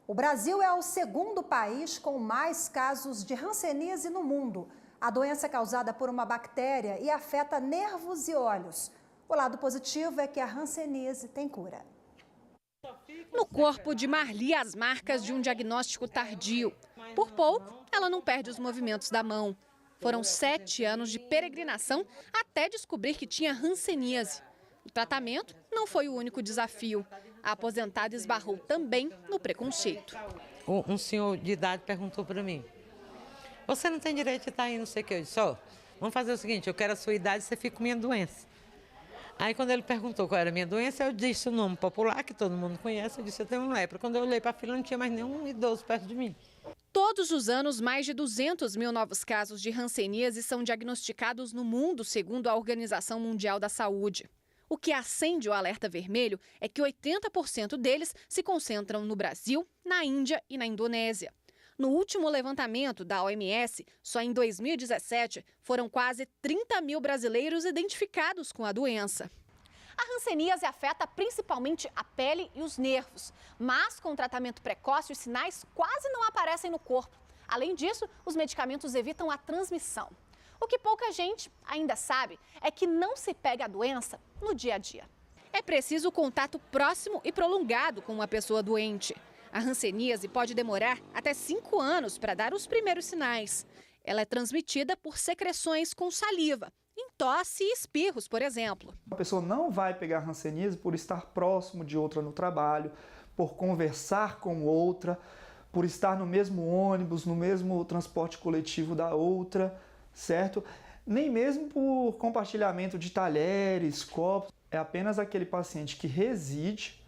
O Brasil é o segundo país com mais casos de hanseníase no mundo. A doença é causada por uma bactéria e afeta nervos e olhos. O lado positivo é que a hanseníase tem cura. No corpo de Marli, as marcas de um diagnóstico tardio. Por pouco, ela não perde os movimentos da mão. Foram 7 anos de peregrinação até descobrir que tinha hanseníase. O tratamento não foi o único desafio. A aposentada esbarrou também no preconceito. Um senhor de idade perguntou para mim: você não tem direito de estar aí, não sei o que. Eu disse: ó, vamos fazer o seguinte, eu quero a sua idade, você fica com minha doença. Aí quando ele perguntou qual era a minha doença, eu disse o nome popular, que todo mundo conhece, eu disse: eu tenho lepra. Quando eu olhei para a fila, não tinha mais nenhum idoso perto de mim. Todos os anos, mais de 200 mil novos casos de hanseníase são diagnosticados no mundo, segundo a Organização Mundial da Saúde. O que acende o alerta vermelho é que 80% deles se concentram no Brasil, na Índia e na Indonésia. No último levantamento da OMS, só em 2017, foram quase 30 mil brasileiros identificados com a doença. A hanseníase afeta principalmente a pele e os nervos, mas com tratamento precoce os sinais quase não aparecem no corpo. Além disso, os medicamentos evitam a transmissão. O que pouca gente ainda sabe é que não se pega a doença no dia a dia. É preciso contato próximo e prolongado com uma pessoa doente. A hanseníase pode demorar até 5 anos para dar os primeiros sinais. Ela é transmitida por secreções com saliva, em tosse e espirros, por exemplo. A pessoa não vai pegar hanseníase por estar próximo de outra no trabalho, por conversar com outra, por estar no mesmo ônibus, no mesmo transporte coletivo da outra, certo? Nem mesmo por compartilhamento de talheres, copos. É apenas aquele paciente que reside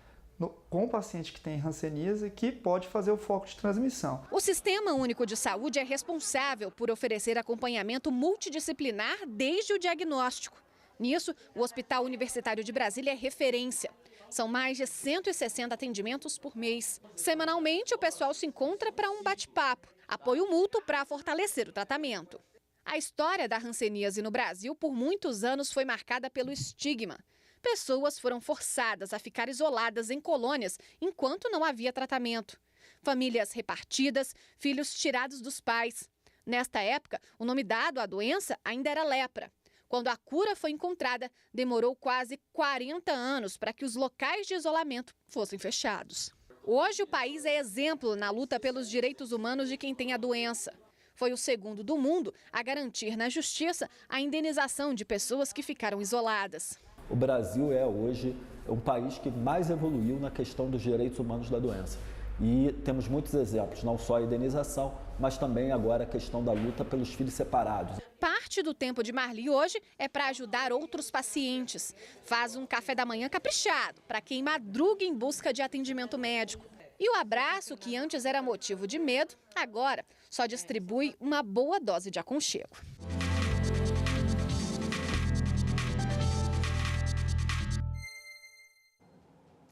com o paciente que tem hanseníase que pode fazer o foco de transmissão. O Sistema Único de Saúde é responsável por oferecer acompanhamento multidisciplinar desde o diagnóstico. Nisso, o Hospital Universitário de Brasília é referência. São mais de 160 atendimentos por mês. Semanalmente, o pessoal se encontra para um bate-papo, apoio mútuo para fortalecer o tratamento. A história da hanseníase no Brasil por muitos anos foi marcada pelo estigma. Pessoas foram forçadas a ficar isoladas em colônias enquanto não havia tratamento. Famílias repartidas, filhos tirados dos pais. Nesta época, o nome dado à doença ainda era lepra. Quando a cura foi encontrada, demorou quase 40 anos para que os locais de isolamento fossem fechados. Hoje, o país é exemplo na luta pelos direitos humanos de quem tem a doença. Foi o segundo do mundo a garantir na justiça a indenização de pessoas que ficaram isoladas. O Brasil é hoje um país que mais evoluiu na questão dos direitos humanos da doença. E temos muitos exemplos, não só a indenização, mas também agora a questão da luta pelos filhos separados. Parte do tempo de Marli hoje é para ajudar outros pacientes. Faz um café da manhã caprichado para quem madruga em busca de atendimento médico. E o abraço, que antes era motivo de medo, agora só distribui uma boa dose de aconchego.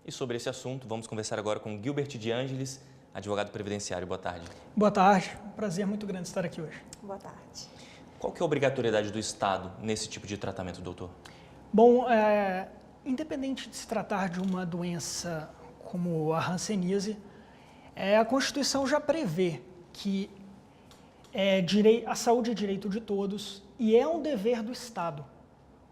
E sobre esse assunto, vamos conversar agora com Gilbert de Ângeles, advogado previdenciário. Boa tarde. Boa tarde. Um prazer muito grande estar aqui hoje. Boa tarde. Qual que é a obrigatoriedade do Estado nesse tipo de tratamento, doutor? Bom, independente de se tratar de uma doença como a hanseníase, a Constituição já prevê que a saúde é direito de todos e é um dever do Estado.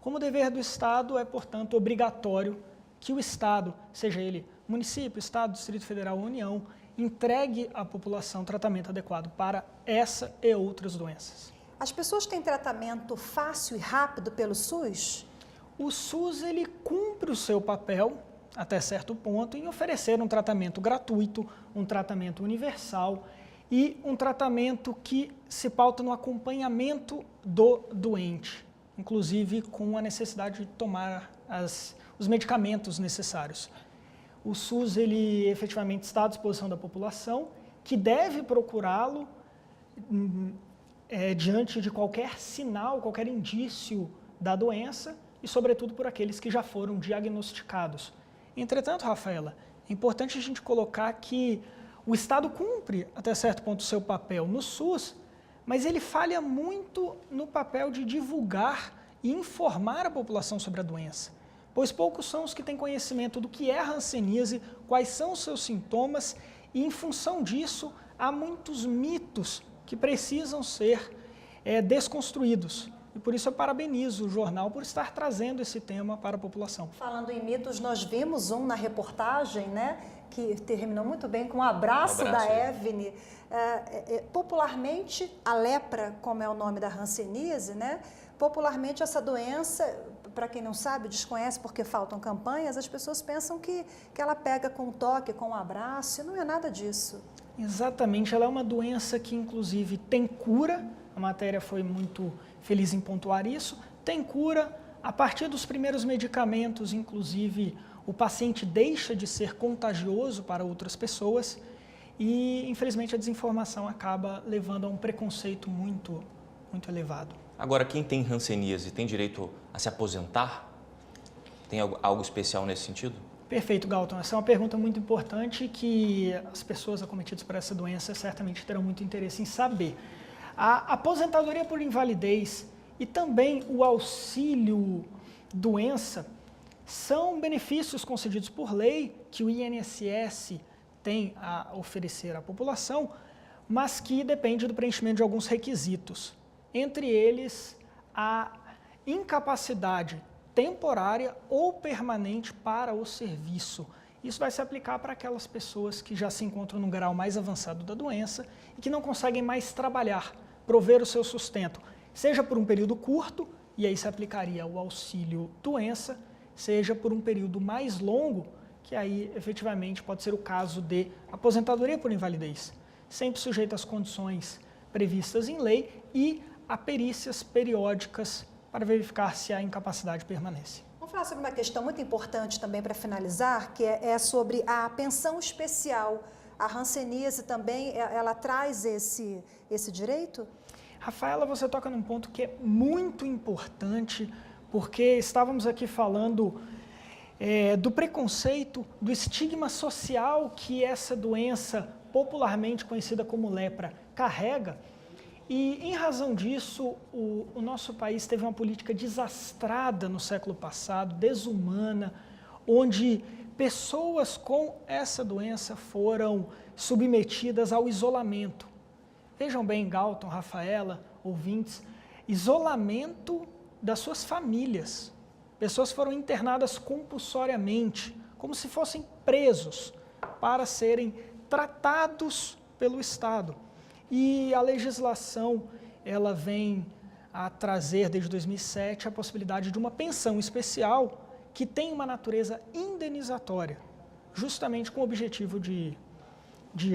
Como dever do Estado, é, portanto, obrigatório que o Estado, seja ele município, Estado, Distrito Federal ou União, entregue à população tratamento adequado para essa e outras doenças. As pessoas têm tratamento fácil e rápido pelo SUS? O SUS ele cumpre o seu papel, até certo ponto, em oferecer um tratamento gratuito, um tratamento universal e um tratamento que se pauta no acompanhamento do doente, inclusive com a necessidade de tomar os medicamentos necessários. O SUS ele efetivamente está à disposição da população, que deve procurá-lo diante de qualquer sinal, qualquer indício da doença e, sobretudo, por aqueles que já foram diagnosticados. Entretanto, Rafaela, é importante a gente colocar que o Estado cumpre, até certo ponto, o seu papel no SUS, mas ele falha muito no papel de divulgar e informar a população sobre a doença, pois poucos são os que têm conhecimento do que é a hanseníase, quais são os seus sintomas E, em função disso, há muitos mitos que precisam ser desconstruídos. E por isso eu parabenizo o jornal por estar trazendo esse tema para a população. Falando em mitos, nós vimos um na reportagem, né, que terminou muito bem com um abraço da Evne. Popularmente, a lepra, como é o nome da hanseníase, né, popularmente essa doença, para quem não sabe, desconhece porque faltam campanhas, as pessoas pensam que ela pega com um toque, com um abraço, e não é nada disso. Exatamente, ela é uma doença que inclusive tem cura, a matéria foi muito feliz em pontuar isso, tem cura, a partir dos primeiros medicamentos, inclusive, o paciente deixa de ser contagioso para outras pessoas e, infelizmente, a desinformação acaba levando a um preconceito muito elevado. Agora, quem tem hanseníase tem direito a se aposentar? Tem algo especial nesse sentido? Perfeito, Galton. Essa é uma pergunta muito importante que as pessoas acometidas por essa doença certamente terão muito interesse em saber. A aposentadoria por invalidez e também o auxílio doença são benefícios concedidos por lei que o INSS tem a oferecer à população, mas que depende do preenchimento de alguns requisitos. Entre eles, a incapacidade temporária ou permanente para o serviço. Isso vai se aplicar para aquelas pessoas que já se encontram no grau mais avançado da doença e que não conseguem mais trabalhar, prover o seu sustento, seja por um período curto, e aí se aplicaria o auxílio doença, seja por um período mais longo, que aí efetivamente pode ser o caso de aposentadoria por invalidez, sempre sujeito às condições previstas em lei e a perícias periódicas para verificar se a incapacidade permanece. Vamos falar sobre uma questão muito importante também para finalizar, que é sobre a pensão especial. A hanseníase também, ela traz esse direito? Rafaela, você toca num ponto que é muito importante, porque estávamos aqui falando do preconceito, do estigma social que essa doença, popularmente conhecida como lepra, carrega. E, em razão disso, o nosso país teve uma política desastrada no século passado, desumana, onde pessoas com essa doença foram submetidas ao isolamento. Vejam bem, Galton, Rafaela, ouvintes, isolamento das suas famílias. Pessoas foram internadas compulsoriamente, como se fossem presos, para serem tratados pelo Estado. E a legislação, ela vem a trazer, desde 2007, a possibilidade de uma pensão especial que tem uma natureza indenizatória, justamente com o objetivo de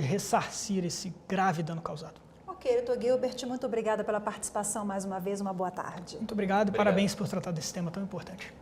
ressarcir esse grave dano causado. Ok, doutor Gilbert, muito obrigada pela participação mais uma vez, uma boa tarde. Muito obrigado e parabéns por tratar desse tema tão importante.